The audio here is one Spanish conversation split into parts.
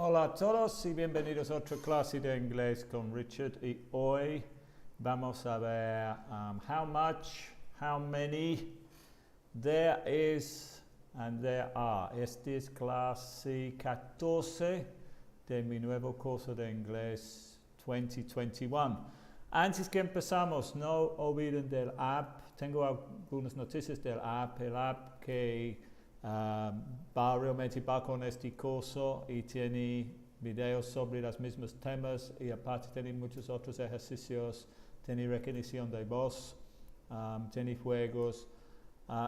Hola a todos y bienvenidos a otra clase de inglés con Richard y hoy vamos a ver how much, how many, there is and there are. Este es clase 14 de mi nuevo curso de inglés 2021. Antes que empezamos, no olviden del app. Tengo algunas noticias del app. El app que realmente va con este curso y tiene videos sobre los mismos temas y aparte tiene muchos otros ejercicios, tiene recognición de voz, tiene juegos.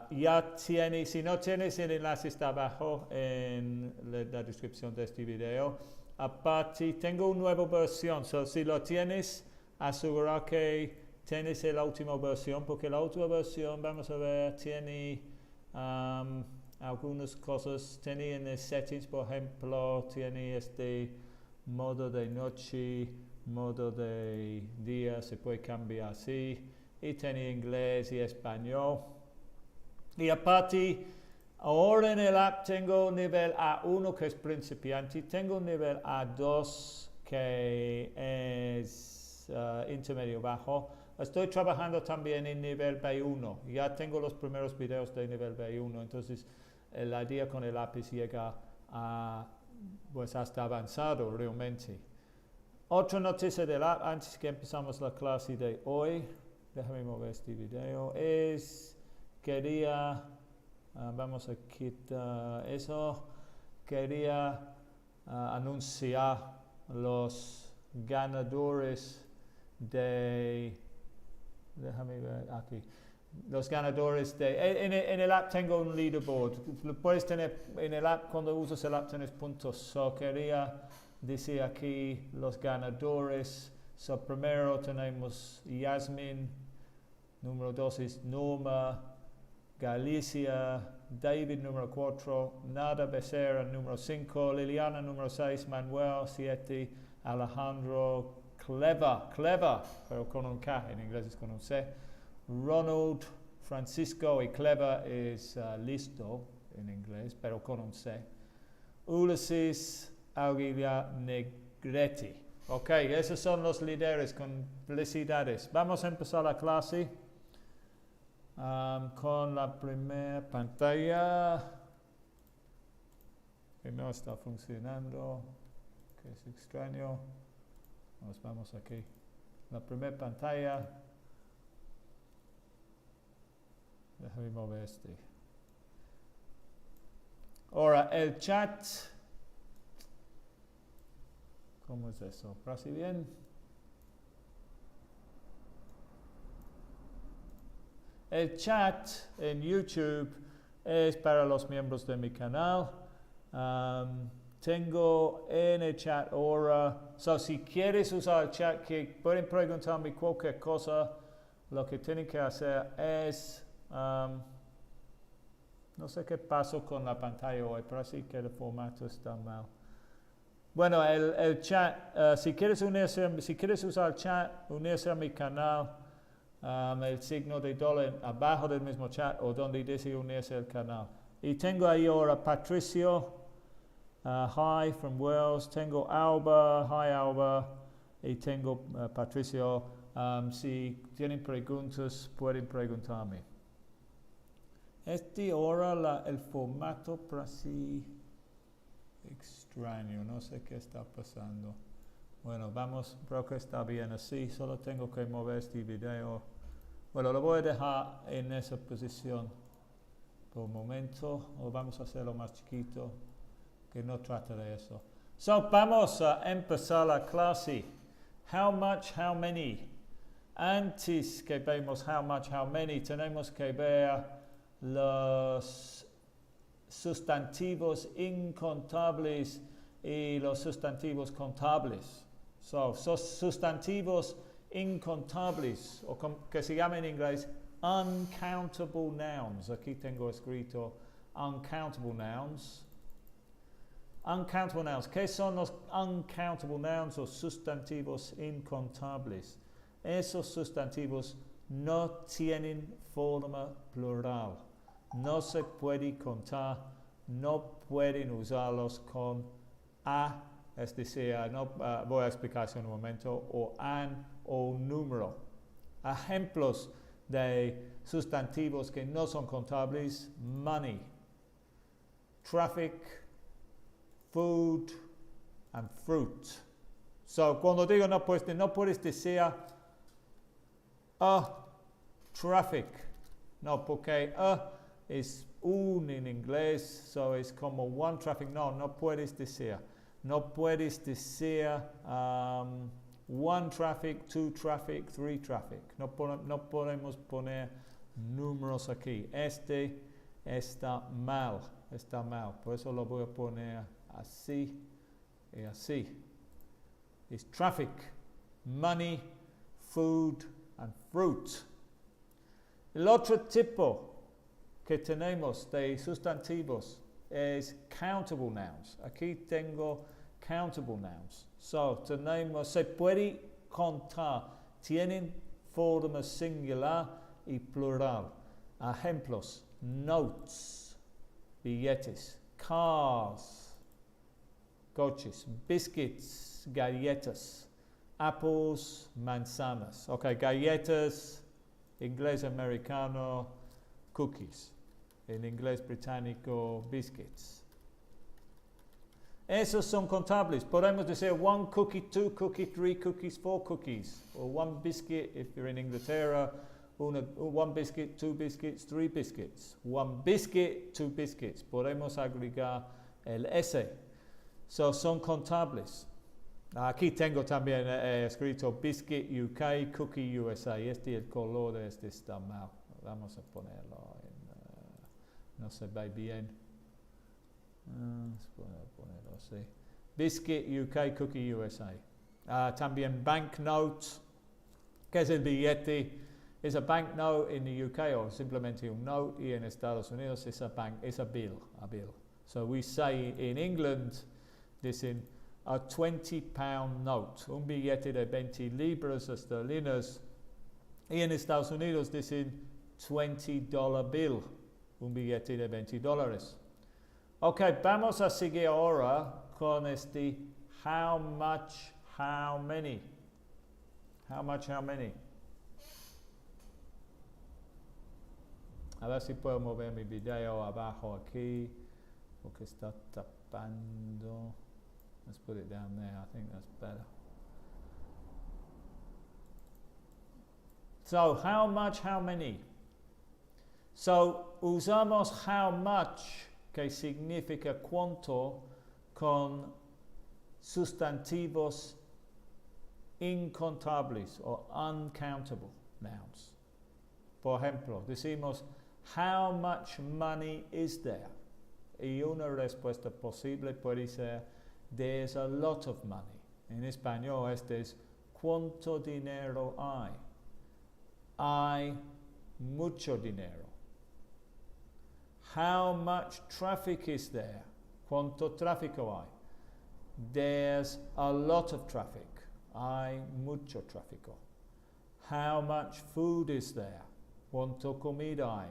Ya tiene, si no tienes, el enlace está abajo en la descripción de este video. Aparte, tengo una nueva versión, si lo tienes, asegura que tienes la última versión, porque la última versión, vamos a ver, tiene algunas cosas, tiene en el settings, por ejemplo, tiene este modo de noche, modo de día, se puede cambiar así, y tiene inglés y español. Y aparte, ahora en el app tengo nivel A1 que es principiante, tengo nivel A2 que es intermedio bajo. Estoy trabajando también en nivel B1, ya tengo los primeros videos de nivel B1, entonces la idea con el app es llegar pues hasta avanzado realmente. Otra noticia del app antes que empezamos la clase de hoy, déjame mover este video, vamos a quitar eso, quería anunciar los ganadores déjame ver aquí, los ganadores en el app tengo un leaderboard, lo puedes tener en el app, cuando usas el app tienes puntos, quería decir aquí los ganadores, primero tenemos Yasmin, número 2 es Norma, Galicia, David número 4, Nada Becerra número 5, Liliana número 6, Manuel 7, Alejandro Clever, pero con un K, en inglés es con un C, Ronald, Francisco y Clever es listo en inglés, pero con un C, Ulises, Aguilar, Negretti. Ok, esos son los líderes, con felicidades. Vamos a empezar la clase con la primera pantalla que no está funcionando, que es extraño. Nos vamos aquí. La primera pantalla. Déjame mover este. Ahora, el chat. ¿Cómo es eso? ¿Parece bien? El chat en YouTube es para los miembros de mi canal. Tengo en el chat ahora, si quieres usar el chat, que pueden preguntarme cualquier cosa, lo que tienen que hacer es, no sé qué pasó con la pantalla hoy, parece que el formato está mal. Bueno, el chat, si quieres usar el chat, unirse a mi canal, el signo de $, abajo del mismo chat o donde dice unirse al canal. Y tengo ahí ahora Patricio, hi from Wales, tengo Alba, hi Alba, y tengo Patricio. Si tienen preguntas, pueden preguntarme. Ahora el formato parece extraño, no sé qué está pasando. Bueno, creo que está bien así, solo tengo que mover este video. Bueno, lo voy a dejar en esa posición por un momento, o vamos a hacerlo más chiquito, que no trata de eso. Vamos a empezar la clase. How much, how many. Antes que vemos how much, how many, tenemos que ver los sustantivos incontables y los sustantivos contables. Sustantivos incontables, o que se llama en inglés uncountable nouns. Aquí tengo escrito uncountable nouns. Uncountable nouns. ¿Qué son los uncountable nouns o sustantivos incontables? Esos sustantivos no tienen forma plural. No se puede contar, no pueden usarlos con a es decir, no, voy a explicar en un momento, o an o un número. Ejemplos de sustantivos que no son contables: money, traffic, food, and fruit. So, cuando digo no puedes decir a traffic. No, porque es un en inglés, so es como one traffic. No puedes decir. No puedes decir one traffic, two traffic, three traffic. No podemos poner números aquí. Este está mal. Por eso lo voy a poner así y así. Es traffic, money, food, and fruit. El otro tipo que tenemos de sustantivos es countable nouns. Aquí tengo countable nouns. So, tenemos, se puede contar, tienen forma singular y plural. Ejemplos: notes, billetes, cars, coches, biscuits, galletas, apples, manzanas. Ok, galletas, inglés americano, cookies. En inglés británico, biscuits. Esos son contables. Podemos decir one cookie, two cookies, three cookies, four cookies. Or one biscuit if you're in Inglaterra. One biscuit, two biscuits, three biscuits. One biscuit, two biscuits. Podemos agregar el S. So, son contables. Aquí tengo también escrito biscuit UK, cookie USA. El color de este está mal. Vamos a ponerlo en... no se ve bien. Ponerlo así. Biscuit UK, cookie USA. También banknote. ¿Qué es el billete? Es a banknote en the UK o simplemente un note, y en Estados Unidos es a bill. So we say in England, dicen a 20-pound note, un billete de 20 libras esterlinas, y en Estados Unidos dicen $20 bill, un billete de $20. Ok, vamos a seguir ahora con este how much, how many. How much, how many. A ver si puedo mover mi video abajo aquí, porque está tapando. Let's put it down there, I think that's better. So, how much, how many? So, usamos how much, que significa cuánto, con sustantivos incontables o uncountable nouns. Por ejemplo, decimos, how much money is there? Y una respuesta posible puede ser, there's a lot of money. En español este es, ¿cuánto dinero hay? Hay mucho dinero. How much traffic is there? ¿Cuánto tráfico hay? There's a lot of traffic. Hay mucho tráfico. How much food is there? ¿Cuánto comida hay?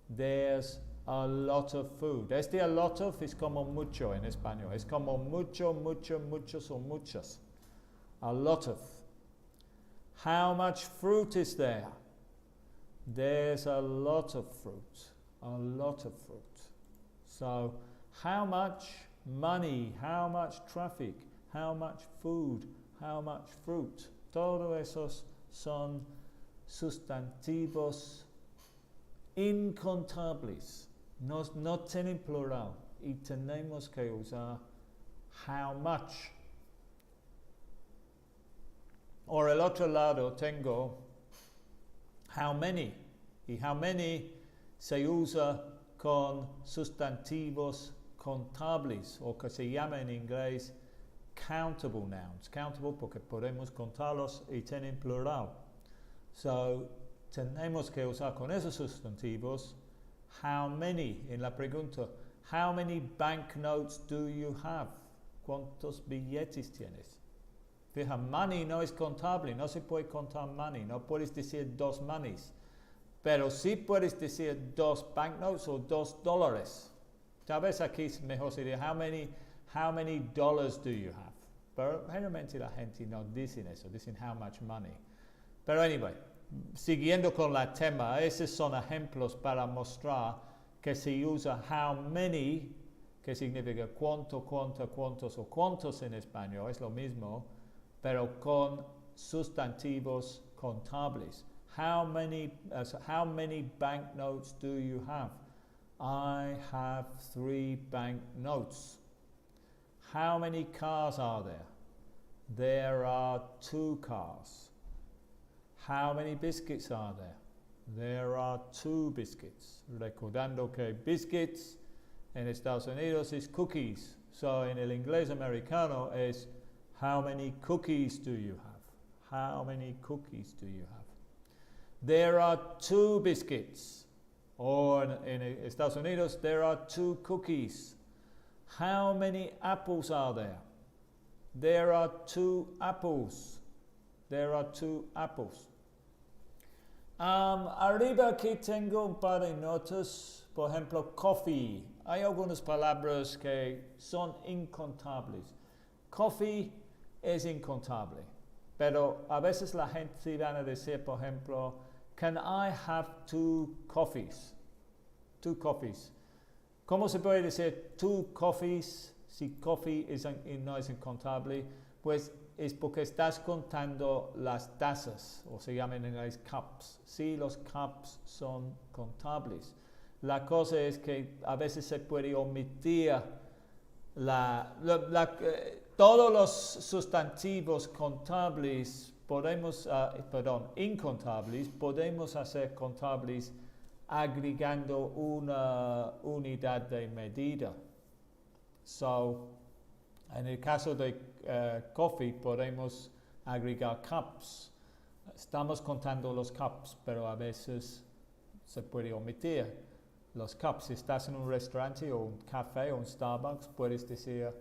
There's a lot of food. Este a lot of es como mucho en español. Es como mucho, muchos o muchas. A lot of. How much fruit is there? There's a lot of fruit. A lot of fruit. So, how much money? How much traffic? How much food? How much fruit? Todos esos son sustantivos incontables. No tienen plural. Y tenemos que usar how much. Por el otro lado tengo how many. Y how many se usa con sustantivos contables, o que se llama en inglés countable nouns. Countable porque podemos contarlos y tienen plural. So, tenemos que usar con esos sustantivos how many. En la pregunta, how many banknotes do you have? ¿Cuántos billetes tienes? Fija, money no es contable, no se puede contar money, no puedes decir dos monies, pero sí puedes decir dos banknotes o $2. Tal vez aquí es mejor sería how many dollars do you have? Pero generalmente la gente no dicen eso, dicen how much money. Pero anyway, siguiendo con el tema, esos son ejemplos para mostrar que se usa how many, que significa cuánto, cuánta, cuántos o cuántos en español, es lo mismo, pero con sustantivos contables. How many banknotes do you have? I have 3 banknotes. How many cars are there? There are 2 cars. How many biscuits are there? There are 2 biscuits. Recordando que biscuits en Estados Unidos es cookies. So en el inglés americano es how many cookies do you have? How many cookies do you have? There are 2 biscuits. Or in Estados Unidos, there are 2 cookies. How many apples are there? There are 2 apples. There are 2 apples. Arriba aquí tengo un par de notas. Por ejemplo, coffee. Hay algunas palabras que son incontables. Coffee es incontable. Pero a veces la gente va a decir, por ejemplo, can I have 2 coffees? 2 coffees. ¿Cómo se puede decir 2 coffees si coffee no es incontable? Pues es porque estás contando las tazas, o se llaman en inglés cups. Sí, los cups son contables. La cosa es que a veces se puede omitir todos los sustantivos contables incontables, podemos hacer contables agregando una unidad de medida. So, en el caso de coffee podemos agregar cups. Estamos contando los cups, pero a veces se puede omitir los cups. Si estás en un restaurante o un café o un Starbucks, puedes decir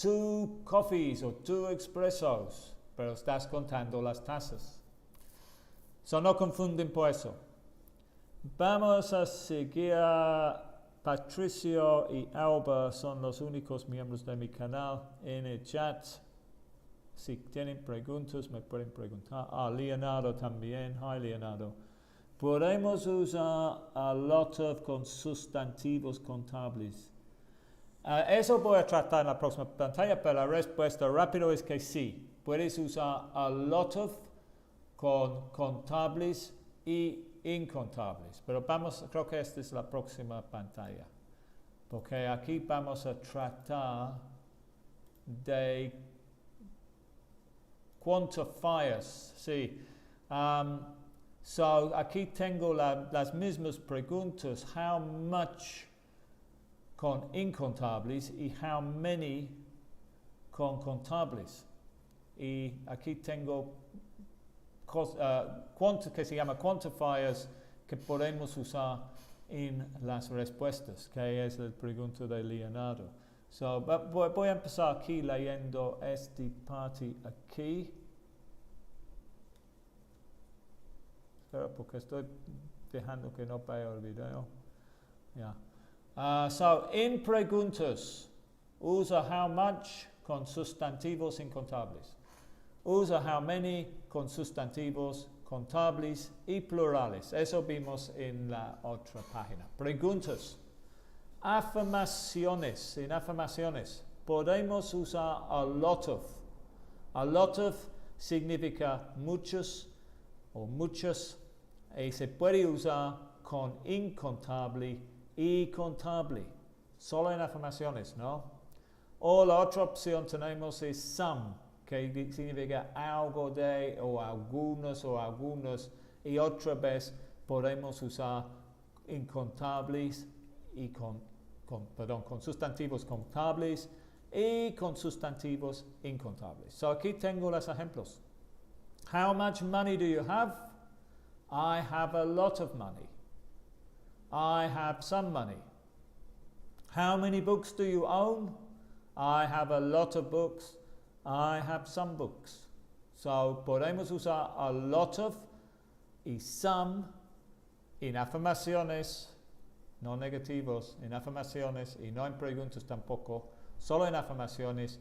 2 coffees o 2 expressos, pero estás contando las tazas. So, no confunden por eso. Vamos a seguir. Patricio y Alba son los únicos miembros de mi canal en el chat. Si tienen preguntas, me pueden preguntar. Leonardo también. Hi, Leonardo. Podemos usar a lot of con sustantivos contables. Eso voy a tratar en la próxima pantalla, pero la respuesta rápido es que sí. Puedes usar a lot of con contables y incontables, pero creo que esta es la próxima pantalla, porque aquí vamos a tratar de quantifiers, sí. So aquí tengo las mismas preguntas, how much con incontables y how many con contables, y aquí tengo que se llama quantifiers que podemos usar en las respuestas, que es la pregunta de Leonardo. So, voy a empezar aquí leyendo esta parte aquí. Espera, porque estoy dejando que no vea el video. Yeah. So, en preguntas, usa how much con sustantivos incontables. Usa how many con sustantivos contables y plurales. Eso vimos en la otra página. Preguntas. Afirmaciones. En afirmaciones podemos usar a lot of. A lot of significa muchos o muchas, y se puede usar con incontable y contable. Solo en afirmaciones, ¿no? O la otra opción tenemos es some, que significa algo de, o algunos, y otra vez podemos usar incontables y con sustantivos contables y con sustantivos incontables. So aquí tengo los ejemplos. How much money do you have? I have a lot of money. I have some money. How many books do you own? I have a lot of books. I have some books. So podemos usar a lot of y some en afirmaciones no negativos, en afirmaciones y no en preguntas tampoco, solo en afirmaciones,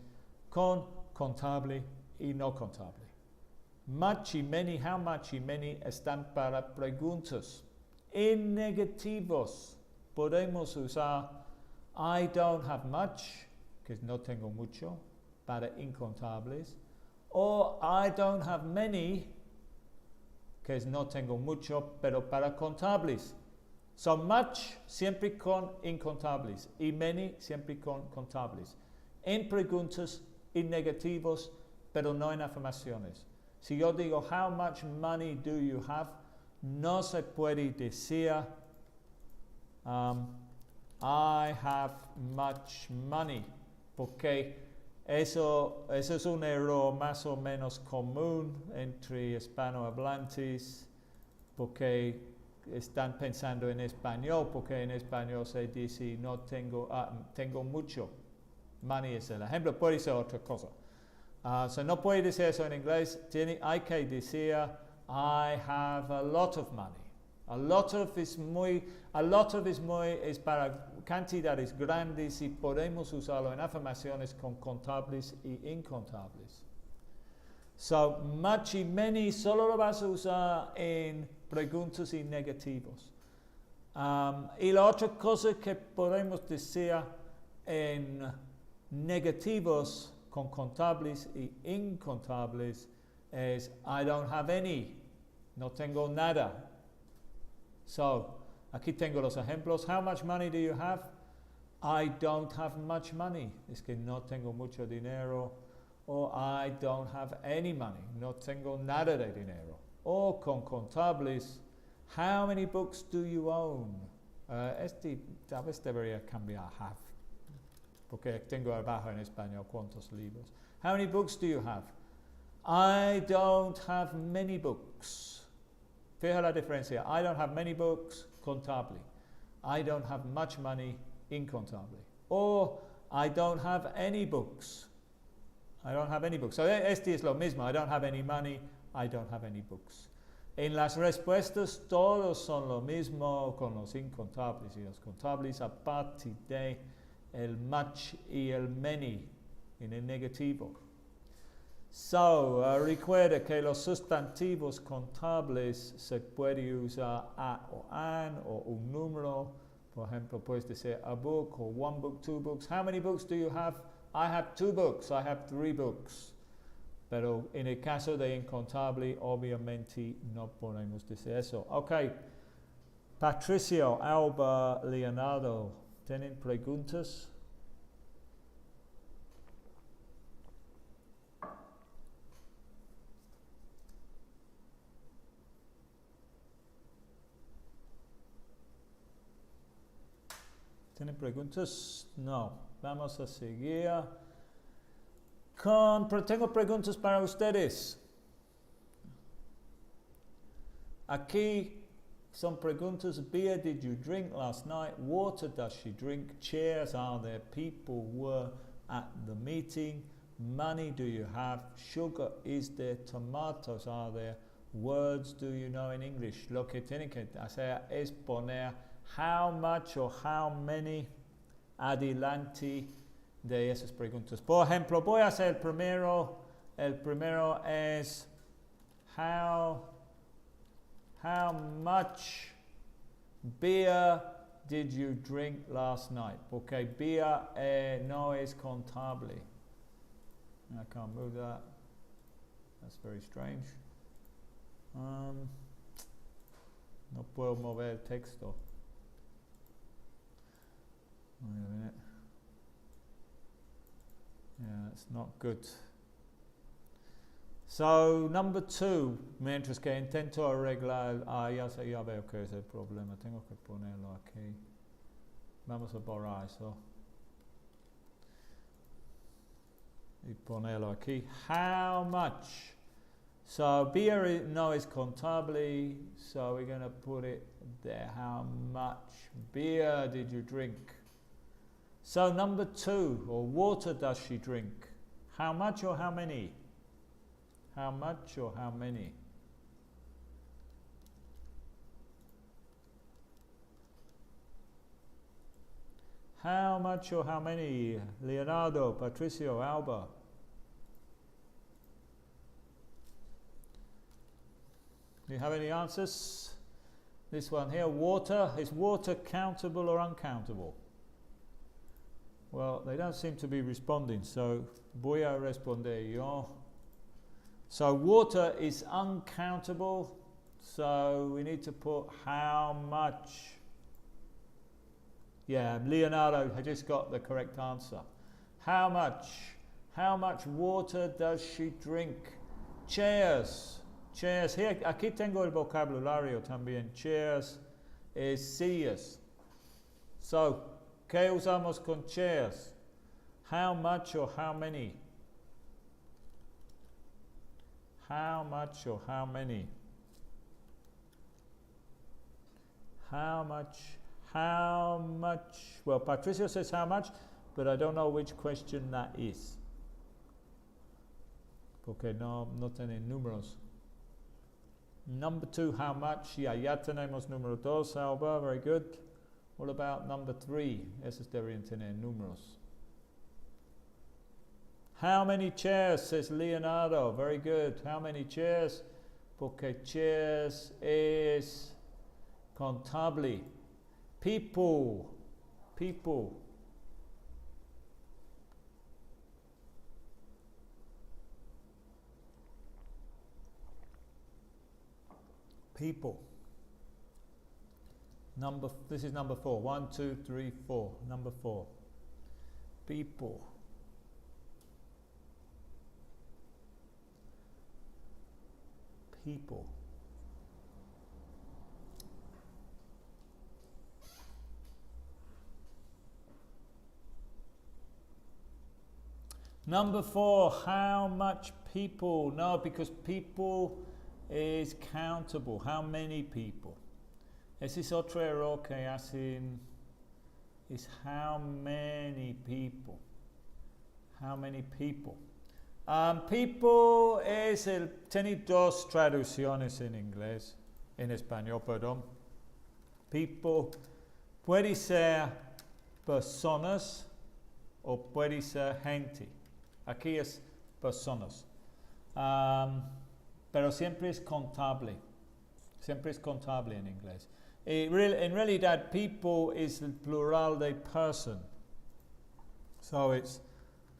con contable y no contable. Much y many, how much y many están para preguntas. En negativos podemos usar I don't have much, que es no tengo mucho, para incontables, o I don't have many, que es no tengo mucho, pero para contables. So much siempre con incontables y many siempre con contables. En preguntas y negativos, pero no en afirmaciones. Si yo digo, how much money do you have? No se puede decir, I have much money, porque eso es un error más o menos común entre hispanohablantes, porque están pensando en español, porque en español se dice, no tengo, tengo mucho. Money es el ejemplo, puede ser otra cosa. So no puede decir eso en inglés, hay que decir I have a lot of money. A lot of es para cantidades grandes y podemos usarlo en afirmaciones con contables y incontables. So much y many solo lo vas a usar en preguntas y negativos. Y la otra cosa que podemos decir en negativos con contables y incontables es I don't have any, no tengo nada. So, aquí tengo los ejemplos. How much money do you have? I don't have much money. Es que no tengo mucho dinero. O I don't have any money. No tengo nada de dinero. O con contables, how many books do you own? Tal vez debería cambiar have, porque tengo abajo en español cuántos libros. How many books do you have? I don't have many books. Fija la diferencia. I don't have many books, contable. I don't have much money, incontable. Or I don't have any books. I don't have any books. So este es lo mismo. I don't have any money, I don't have any books. En las respuestas todos son lo mismo con los incontables y los contables a partir de el much y el many en el negativo. So, recuerda que los sustantivos contables se puede usar a o an o un número. Por ejemplo, puedes decir a book or one book, two books. How many books do you have? I have 2 books, I have 3 books. Pero en el caso de incontable, obviamente no podemos decir eso. Ok, Patricio, Alba, Leonardo, ¿tienen preguntas? ¿Tienen preguntas? No. Vamos a seguir pero tengo preguntas para ustedes. Aquí son preguntas. Beer did you drink last night? Water does she drink? Chairs are there? People were at the meeting. Money do you have? Sugar is there? Tomatoes are there? Words do you know in English? Lo que tienen que hacer es poner how much or how many adelante de esas preguntas. Por ejemplo, voy a hacer el primero. El primero es how much beer did you drink last night? Porque beer no es contable. I can't move that. That's very strange. No puedo mover el texto. Wait a minute. Yeah, it's not good. So, number 2, mientras que intento arreglar, ya veo que es el problema, tengo que ponerlo aquí. Vamos a borrar eso. Y ponerlo aquí. How much? So, beer no is contable, so we're going to put it there. How much beer did you drink? So number 2, or water does she drink? How much or how many? How much or how many? How much or how many? Leonardo, Patricio, Alba. Do you have any answers? This one here, water. Is water countable or uncountable? Well, they don't seem to be responding, so voy a responder yo. So water is uncountable, so we need to put how much. Yeah, Leonardo, I just got the correct answer. How much water does she drink? Chairs. Here, aquí tengo el vocabulario también. Chairs es sillas. So, ¿qué usamos con chairs? How much or how many? How much or how many? How much? Well, Patricio says how much, but I don't know which question that is. Porque no tienen números. Number 2, how much? Ya tenemos número 2, Alba, very good. What about number 3? Esos deberían tener números. How many chairs, says Leonardo, very good. How many chairs? Porque chairs es contable. People. People. This is number 4. 1, 2, 3, 4. Number 4. People. People. Number 4, how much people? No, because people is countable. How many people? Ese es otro error que hacen. Is how many people? How many people? People es el. Tiene dos traducciones en inglés, en español, perdón. People puede ser personas o puede ser gente. Aquí es personas. Pero siempre es contable. Siempre es contable en inglés. En realidad, people is el plural de person. So it's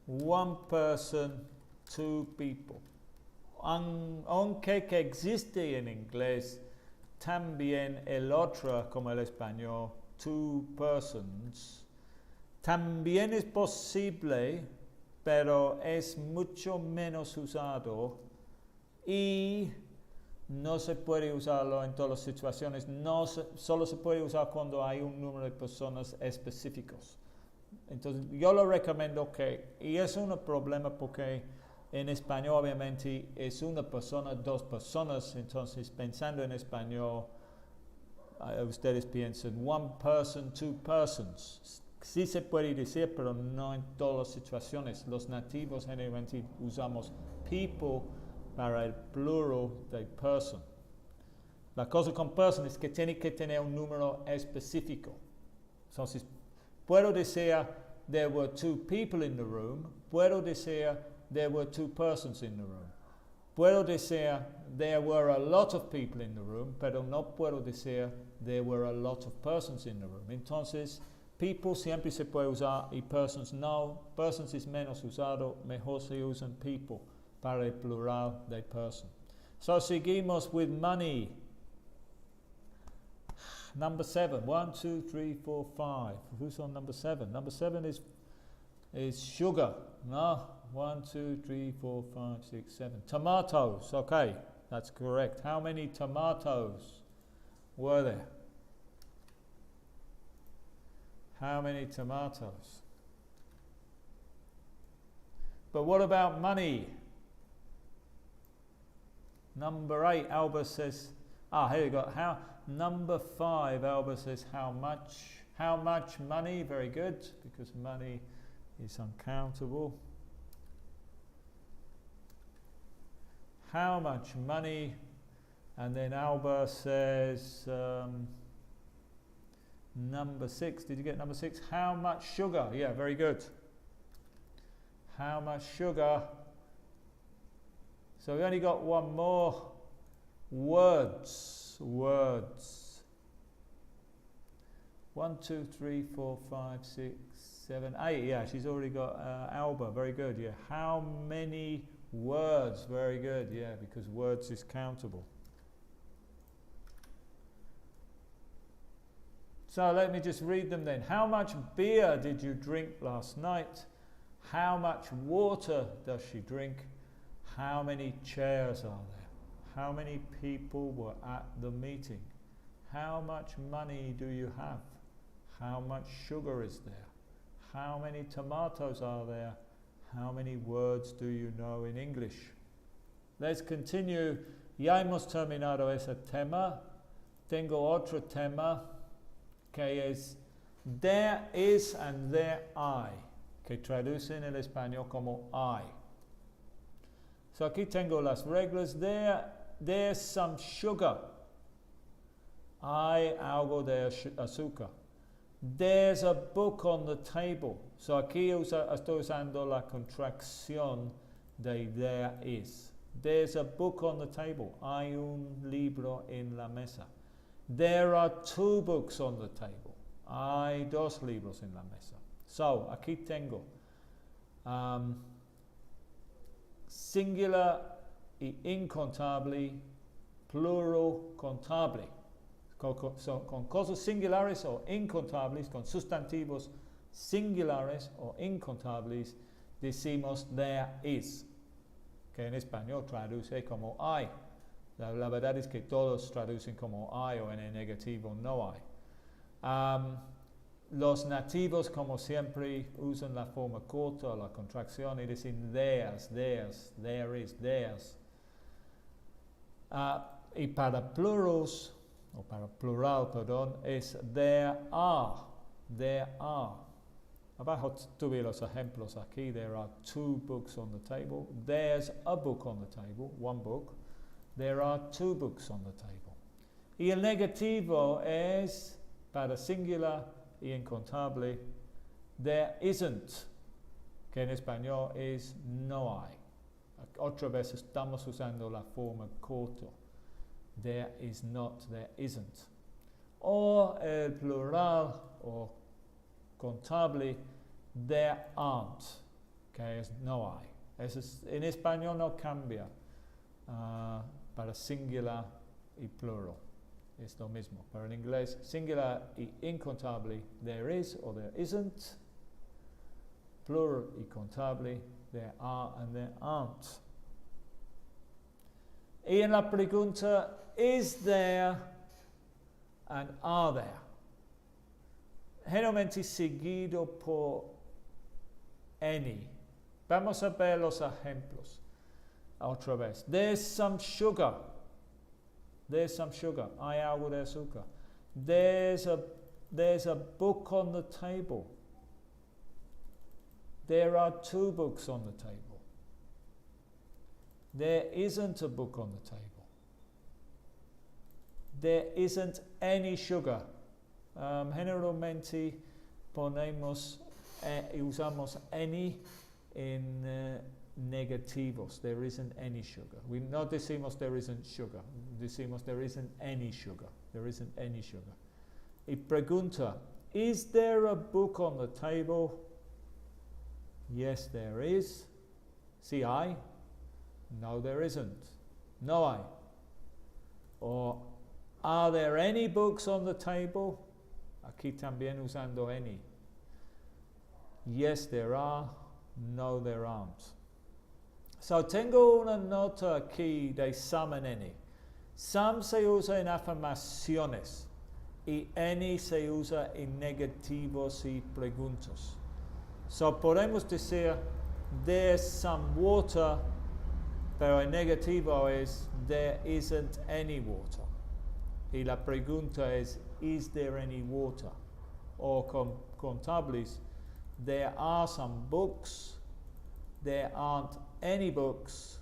one person, two people. Aunque que existe en inglés también el otro, como el español, two persons, también es posible, pero es mucho menos usado y no se puede usarlo en todas las situaciones. Solo se puede usar cuando hay un número de personas específicos. Entonces yo lo recomiendo y es un problema porque en español obviamente es una persona, dos personas, entonces pensando en español ustedes piensan one person, two persons. Sí se puede decir, pero no en todas las situaciones. Los nativos generalmente usamos people para el plural de person. La cosa con person es que tiene que tener un número específico. Entonces, puedo decir there were two people in the room. Puedo decir there were two persons in the room. Puedo decir there were a lot of people in the room, pero no puedo decir there were a lot of persons in the room. Entonces, people siempre se puede usar y persons no. Persons es menos usado, mejor se usan people para el plural de person. So seguimos with money. Number 7. 1, 2, 3, 4, 5. Who's on number 7? Number 7 is sugar. No? 1, 2, 3, 4, 5, 6, 7. Tomatoes. Okay, that's correct. How many tomatoes were there? How many tomatoes? But what about money? Number 8, Albert says, here you go. Number 5, Albert says, how much? How much money? Very good, because money is uncountable. How much money? And then Albert says, Number 6. Did you get number 6? How much sugar? Yeah, very good. How much sugar? So we only got one more. Words. Words. 1, 2, 3, 4, 5, 6, 7, 8. Yeah, she's already got Alba. Very good. Yeah. How many words? Very good. Yeah, because words is countable. So let me just read them then. How much beer did you drink last night? How much water does she drink? How many chairs are there? How many people were at the meeting? How much money do you have? How much sugar is there? How many tomatoes are there? How many words do you know in English? Let's continue. Ya hemos terminado ese tema. Tengo otro tema que es there is and there I, que traduce en el español como I. So aquí tengo las reglas. There's some sugar. Hay algo de azúcar. There's a book on the table. So aquí estoy usando la contracción de there is. There's a book on the table. Hay un libro en la mesa. There are 2 books on the table. Hay 2 libros en la mesa. So, aquí tengo singular y incontable, plural contable. Con cosas singulares o incontables, con sustantivos singulares o incontables, decimos there is, que en español traduce como hay. La verdad es que todos traducen como hay o en el negativo no hay. Los nativos, como siempre, usan la forma corta, la contracción, y dicen theirs, theirs, there is, theirs. Y para plurals, o para plural, perdón, es there are, there are. Abajo tuve los ejemplos aquí. There are 2 books on the table. There's a book on the table, 1 book. There are 2 books on the table. Y el negativo es para singular y incontable. There isn't, que en español es no hay. Otra vez estamos usando la forma corta. There is not, there isn't. O el plural o contable, there aren't, que es no hay. En español no cambia. Para singular y plural es lo mismo. Pero en inglés, singular y incontable, there is or there isn't. Plural y contable, there are and there aren't. Y en la pregunta, is there and are there? Generalmente seguido por any. Vamos a ver los ejemplos. Otra vez. There's some sugar. There's some sugar. Hay algo de azúcar. There's a book on the table. There are 2 books on the table. There isn't a book on the table. There isn't any sugar. Generalmente ponemos usamos any en negativos. There isn't any sugar. We no decimos there isn't sugar. Decimos there isn't any sugar. There isn't any sugar. Y pregunta, is there a book on the table? Yes, there is. Sí hay. No, there isn't. No hay. Or, are there any books on the table? Aquí también usando any. Yes, there are. No, there aren't. So, tengo una nota aquí de some and any. Some se usa en afirmaciones y any se usa en negativos y preguntas. So, podemos decir, there's some water, pero el negativo es, there isn't any water. Y la pregunta es, is there any water? O contables, there are some books, there aren't any books,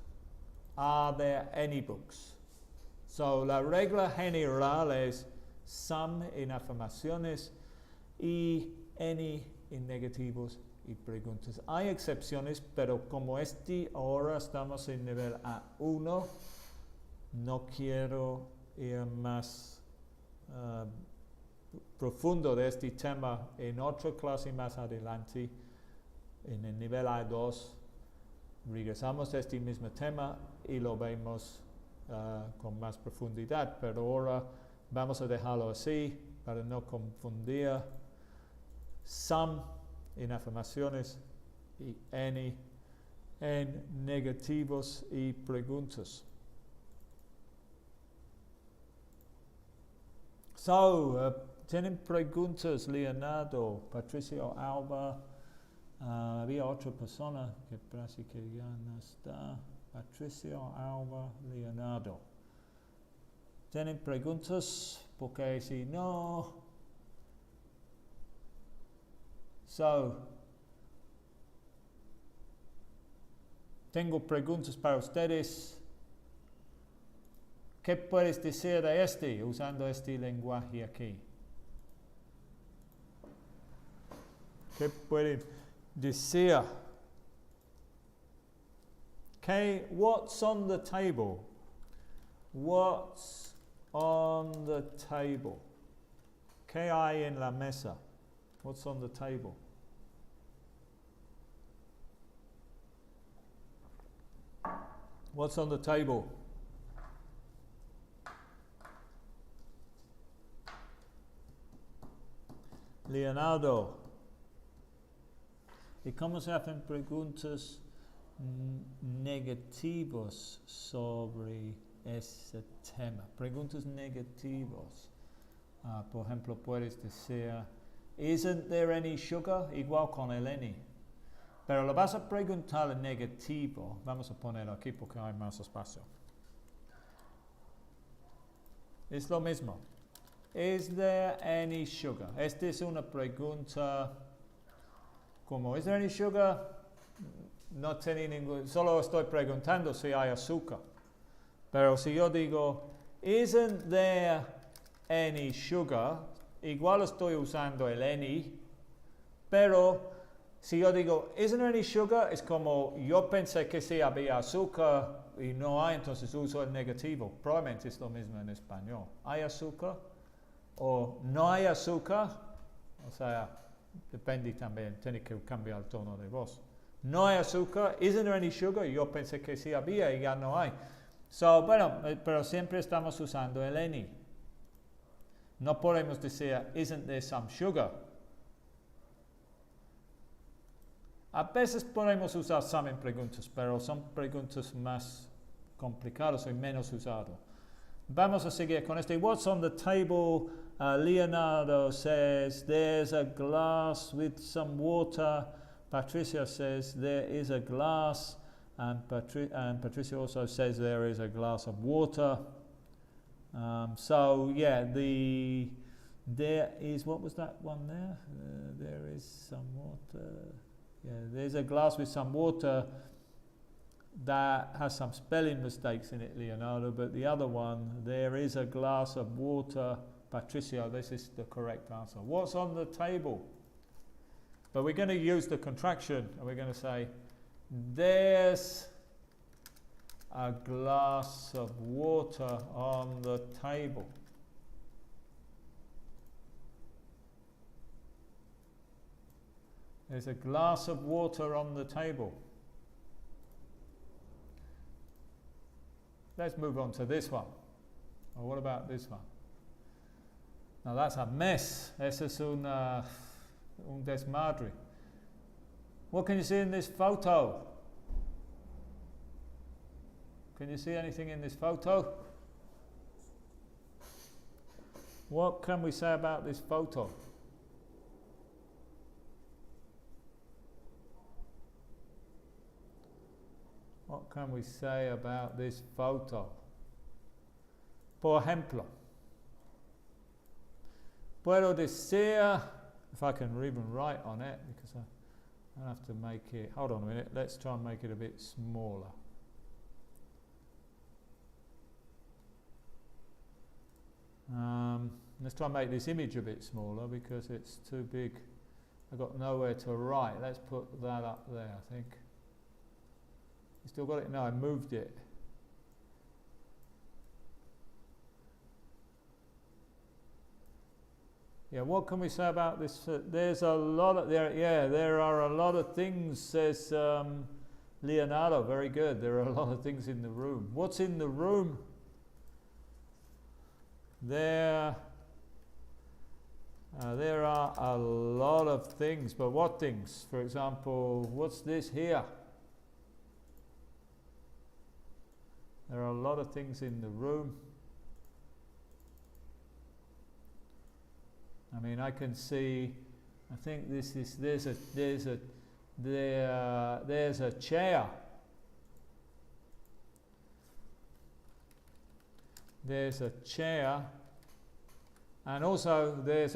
are there any books? So la regla general es some en afirmaciones, y any en negativos y preguntas. Hay excepciones, pero como ahora estamos en nivel A1, no quiero ir más profundo de este tema en otra clase más adelante. En el nivel A2 regresamos a este mismo tema y lo vemos con más profundidad, pero ahora vamos a dejarlo así para no confundir some en afirmaciones y any en negativos y preguntas. ¿Tienen preguntas? Leonardo, Patricio, Alba, había otra persona que parece que ya no está. Patricio, Alba, Leonardo. ¿Tienen preguntas? Porque si no... tengo preguntas para ustedes. ¿Qué puedes decir de usando este lenguaje aquí? ¿Qué pueden decir? Okay, what's on the table? What's on the table? ¿Qué hay en la mesa? What's on the table? What's on the table? Leonardo. ¿Y cómo se hacen preguntas negativas sobre ese tema? Preguntas negativas. Por ejemplo, puedes decir, isn't there any sugar? Igual con el any. Pero lo vas a preguntar en negativo. Vamos a ponerlo aquí porque hay más espacio. Es lo mismo. Is there any sugar? Esta es una pregunta como, is there any sugar? No tiene ningún, solo estoy preguntando si hay azúcar. Pero si yo digo, isn't there any sugar? Igual estoy usando el any, pero si yo digo, isn't there any sugar? Es como, yo pensé que sí había azúcar y no hay, entonces uso el negativo. Probablemente es lo mismo en español. ¿Hay azúcar? O no hay azúcar, o sea, depende también, tiene que cambiar el tono de voz. No hay azúcar, isn't there any sugar? Yo pensé que sí había y ya no hay. Bueno, pero siempre estamos usando el any. No podemos decir, isn't there some sugar? A veces podemos usar some en preguntas, pero son preguntas más complicadas y menos usadas. Vamos a seguir con este. What's on the table? Leonardo says, there's a glass with some water. Patricia says, there is a glass. And Patricia also says, there is a glass of water. There is, what was that one there? There is some water. Yeah, there's a glass with some water. That has some spelling mistakes in it, Leonardo, but the other one, there is a glass of water. Patricio, this is the correct answer. What's on the table? But we're going to use the contraction, and we're going to say, there's a glass of water on the table. There's a glass of water on the table. Let's move on to this one. Or what about this one? Now that's a mess. Eso es un desmadre. What can you see in this photo? Can you see anything in this photo? What can we say about this photo? What can we say about this photo? Por ejemplo, puedo decir, if I can even write on it, because I have to make it, hold on a minute, let's try and make it a bit smaller. Let's try and make this image a bit smaller because it's too big. I've got nowhere to write. Let's put that up there, I think. You still got it? No, I moved it. Yeah, what can we say about this? There's a lot of there are a lot of things, says Leonardo. Very good. There are a lot of things in the room. What's in the room? There are a lot of things, but what things? For example, what's this here? There are a lot of things in the room. I mean, I can see, I think this is, there's a chair. There's a chair. And also, there's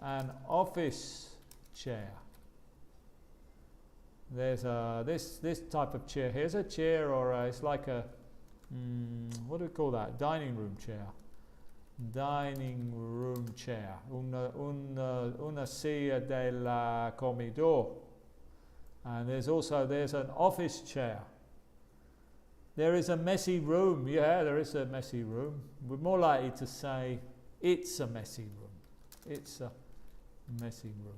an office chair. There's this type of chair. Here's a chair, or it's like a, what do we call that? Dining room chair. Dining room chair. Una silla del comedor. And there's an office chair. There is a messy room. Yeah, there is a messy room. We're more likely to say it's a messy room. It's a messy room.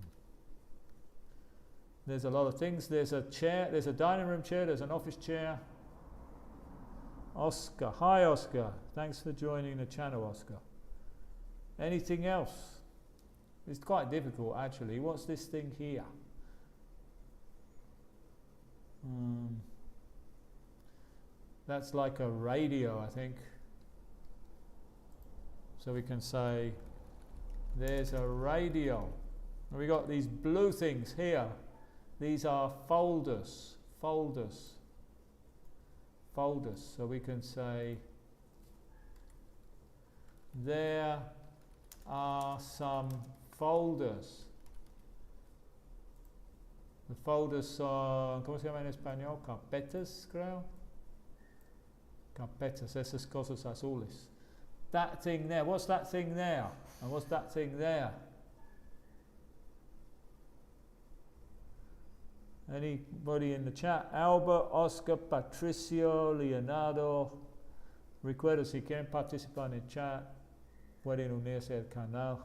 There's a lot of things. There's a chair. There's a dining room chair. There's an office chair. Oscar. Hi, Oscar. Thanks for joining the channel, Oscar. Anything else? It's quite difficult, actually. What's this thing here? That's like a radio, I think. So we can say there's a radio. And we got these blue things here. These are folders. Folders. So we can say there are some folders. The folders son, ¿cómo se llama en español? Carpetas, creo. Carpetas, esas cosas azules. That thing there, what's that thing there? And what's that thing there? Anybody in the chat? Albert, Oscar, Patricio, Leonardo. Recuerda, si quieren participar en el chat, pueden unirse al canal.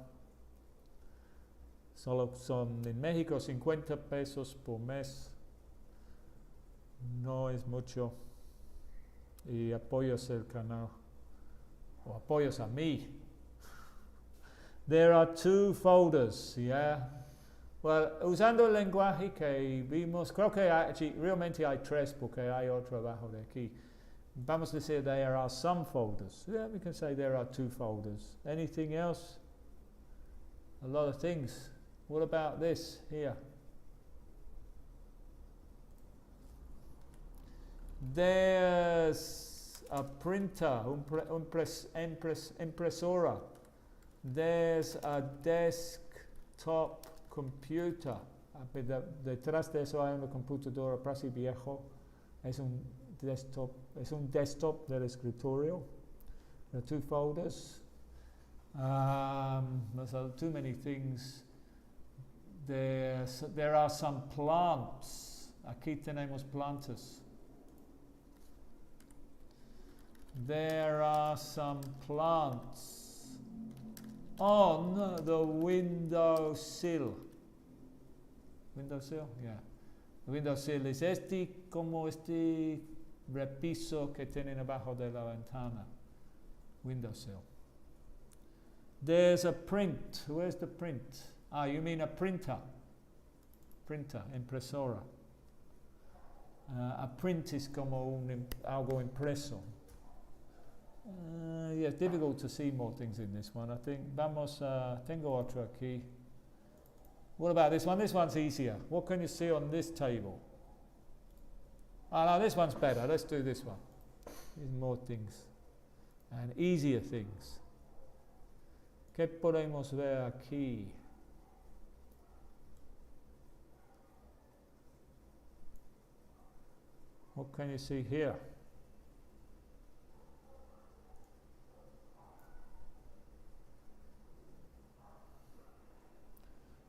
Solo son en México 50 pesos por mes. No es mucho. Y apoyas el canal. O apoyas a mí. There are 2 folders, yeah. Well, usando el lenguaje que vimos, creo que realmente hay 3 porque hay otro abajo de aquí. Vamos a decir there are some folders. Yeah, we can say there are 2 folders. Anything else? A lot of things. What about this here? There's a printer, impresora. There's a desktop computer. Detrás de eso hay una computadora casi viejo. Es un desktop del escritorio. There are 2 folders. There's too many things. There are some plants. Aquí tenemos plantas. There are some plants. Oh no, the windowsill. Windowsill? Yeah. The windowsill is como este repiso que tienen abajo de la ventana. Windowsill. There's a print. Where's the print? Ah, you mean a printer. Printer, impresora. A print is como algo impreso. Yeah, it's difficult to see more things in this one. I think tengo otro aquí. What about this one? This one's easier. What can you see on this table? Ah, no, this one's better. Let's do this one. There's more things. And easier things. ¿Qué podemos ver aquí? What can you see here?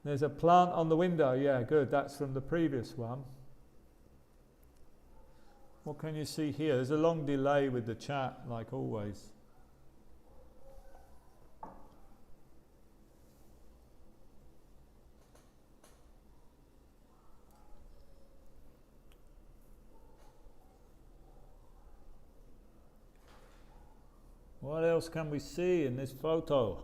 There's a plant on the window. Yeah, good. That's from the previous one. What can you see here? There's a long delay with the chat, like always. What else can we see in this photo?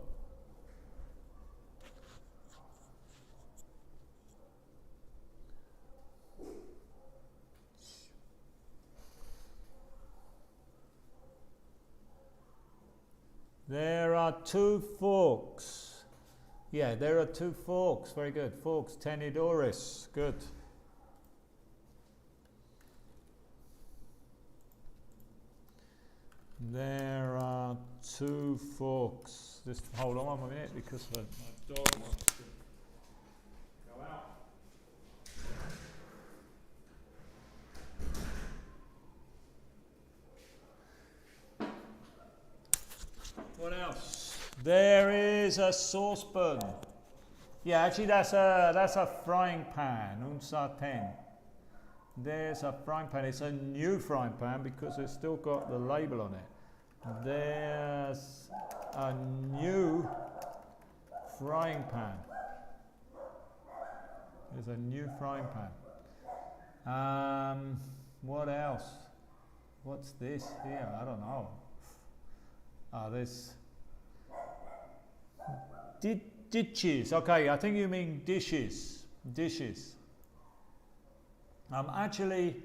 There are 2 forks. Yeah, there are 2 forks. Very good. Forks, tenedores. Good. There are 2 forks. Just hold on 1 minute because my dog wants to go out. What else? There is a saucepan. Yeah, actually that's a frying pan, un sartén. There's a frying pan. It's a new frying pan because it's still got the label on it. There's a new frying pan. There's a new frying pan. What else? What's this here? I don't know. There's dishes. Okay, I think you mean dishes. Dishes. Actually,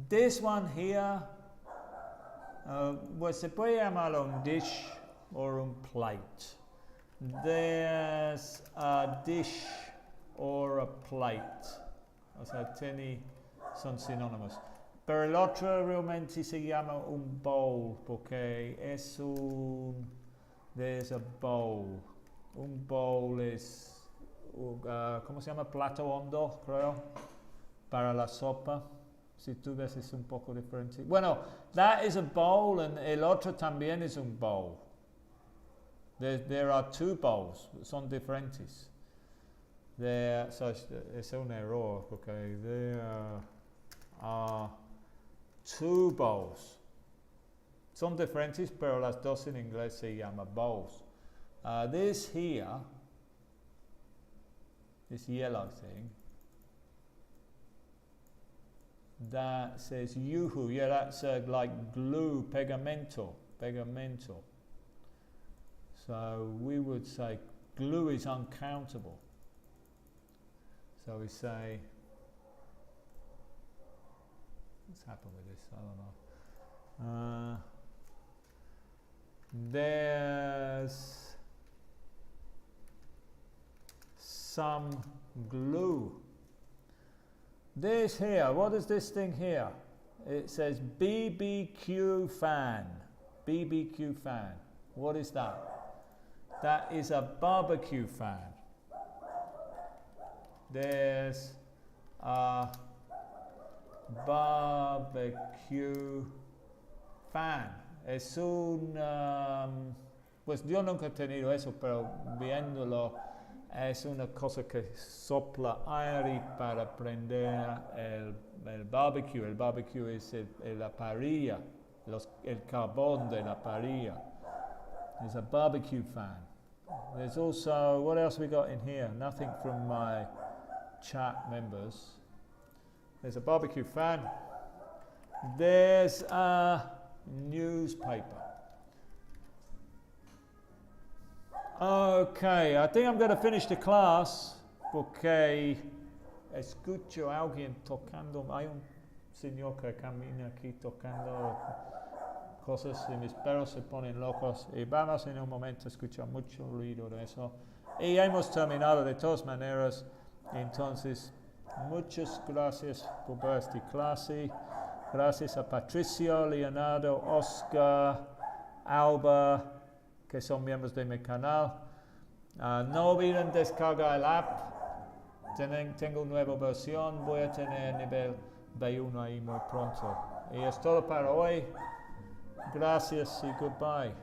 this one here, pues se puede llamar un dish or un plate. There's a dish or a plate. O sea, son sinónimos. Pero el otro realmente se llama un bowl, porque es there's a bowl. Un bowl es, ¿cómo se llama? Plato hondo, creo. Para la sopa, si tú ves es un poco diferente. Bueno, that is a bowl and el otro también es un bowl. There are 2 bowls, son diferentes. So es un error, porque there are 2 bowls. Son diferentes, pero las dos en inglés se llama bowls. This here, this yellow thing, that says yuhu. Yeah, that's like glue, pegamento. So we would say glue is uncountable. So we say, what's happened with this? I don't know. There's some glue. This here, what is this thing here? It says BBQ fan. BBQ fan. What is that? That is a barbecue fan. There's a barbecue fan. Es un... pues yo nunca he tenido eso, pero viéndolo es una cosa que sopla aire para prender el barbecue. El barbecue es la parrilla, el carbón de la parrilla. There's a barbecue fan. There's also, what else we got in here? Nothing from my chat members. There's a barbecue fan. There's a newspaper. Okay, I think I'm going to finish the class porque escucho a alguien tocando. Hay un señor que camina aquí tocando cosas y mis perros se ponen locos y vamos en un momento a escuchar mucho ruido de eso. Y hemos terminado de todas maneras. Entonces, muchas gracias por ver esta clase. Gracias a Patricio, Leonardo, Oscar, Alba, que son miembros de mi canal. No olviden descargar el app. Tengo una nueva versión. Voy a tener nivel B1 ahí muy pronto. Y es todo para hoy. Gracias y goodbye.